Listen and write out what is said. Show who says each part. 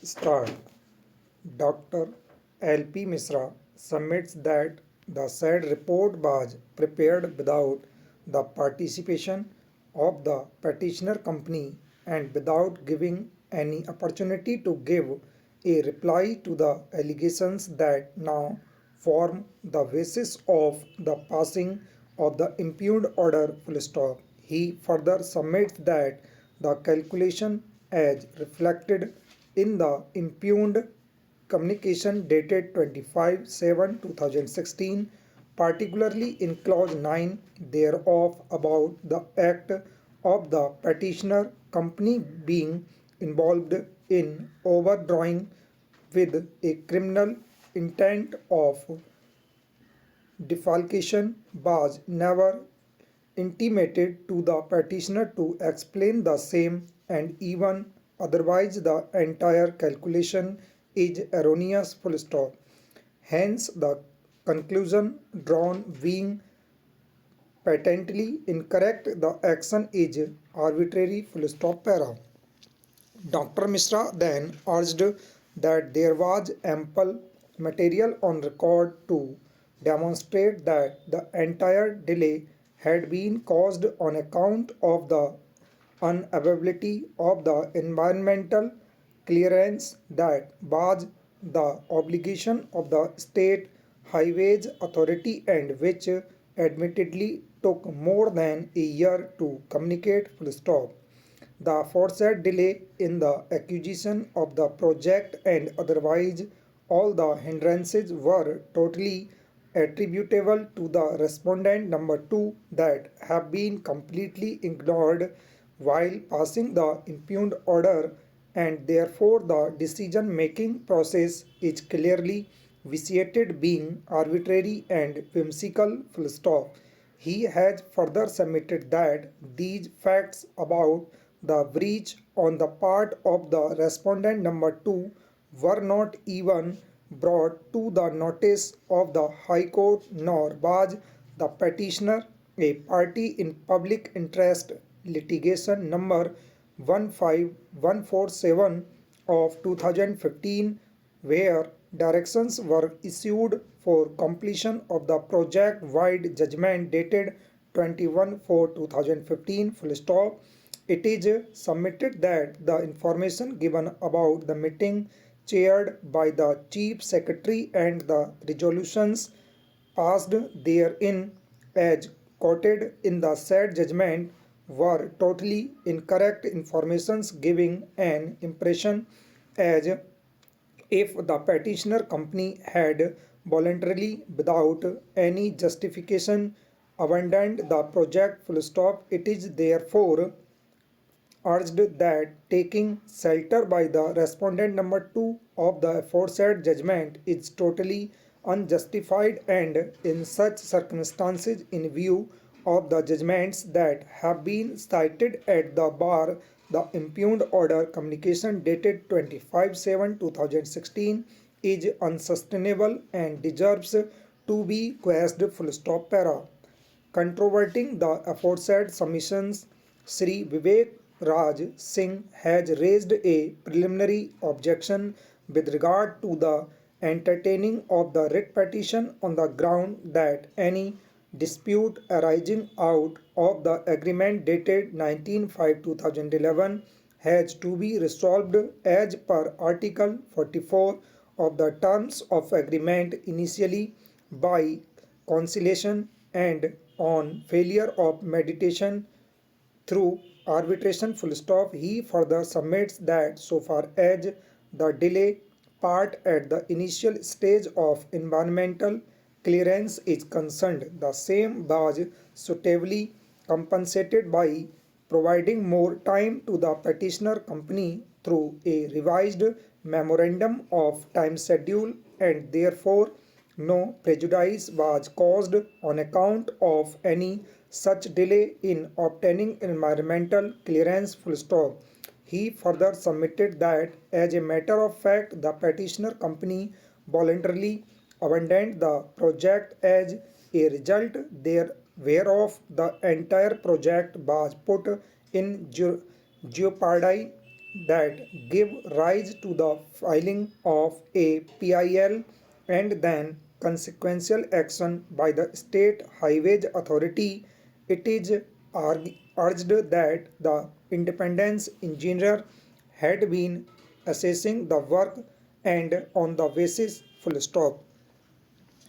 Speaker 1: Start. Dr. L.P. Misra submits that the said report was prepared without the participation of the petitioner company and without giving any opportunity to give a reply to the allegations that now form the basis of the passing of the impugned order. Full stop. He further submits that the calculation as reflected in the impugned communication dated 25/7/2016, particularly in clause 9 thereof about the act of the petitioner company being involved in overdrawing with a criminal intent of defalcation was never intimated to the petitioner to explain the same, and even otherwise the entire calculation is erroneous. Full stop. Hence the conclusion drawn being patently incorrect, the action is arbitrary. Full stop. Para. Dr. Misra then urged that there was ample material on record to demonstrate that the entire delay had been caused on account of the unavailability of the environmental clearance that was the obligation of the State Highways Authority and which admittedly took more than a year to communicate. Full stop. The aforesaid delay in the acquisition of the project and otherwise all the hindrances were totally attributable to the respondent number 2 that have been completely ignored while passing the impugned order, and therefore the decision making process is clearly vitiated, being arbitrary and whimsical. Full stop. He has further submitted that these facts about the breach on the part of the respondent number 2 were not even brought to the notice of the High Court, nor was the petitioner a party in public interest litigation number 15147 of 2015, where directions were issued for completion of the project wide judgment dated 21/4/2015. Full stop. It is submitted that the information given about the meeting chaired by the Chief Secretary and the resolutions passed therein as quoted in the said judgment were totally incorrect informations, giving an impression as if the petitioner company had voluntarily, without any justification, abandoned the project. Full stop. It is therefore urged that taking shelter by the respondent number 2 of the aforesaid judgment is totally unjustified, and in such circumstances, in view of the judgments that have been cited at the bar, the impugned order communication dated 25/7/2016 is unsustainable and deserves to be quashed. Full stop. Para. Controverting the aforesaid submissions, Sri Vivek Raj Singh has raised a preliminary objection with regard to the entertaining of the writ petition on the ground that any dispute arising out of the agreement dated 19/5/2011 has to be resolved as per Article 44 of the terms of agreement initially by conciliation, and on failure of mediation through arbitration. Full stop. He further submits that so far as the delay part at the initial stage of environmental clearance is concerned, the same was suitably compensated by providing more time to the petitioner company through a revised memorandum of time schedule, and therefore no prejudice was caused on account of any such delay in obtaining environmental clearance. Full stop. He further submitted that as a matter of fact the petitioner company voluntarily abandoned the project as a result there whereof the entire project was put in jeopardy that give rise to the filing of a PIL and then consequential action by the State Highways Authority. It is urged that the independent engineer had been assessing the work and on the basis full stop.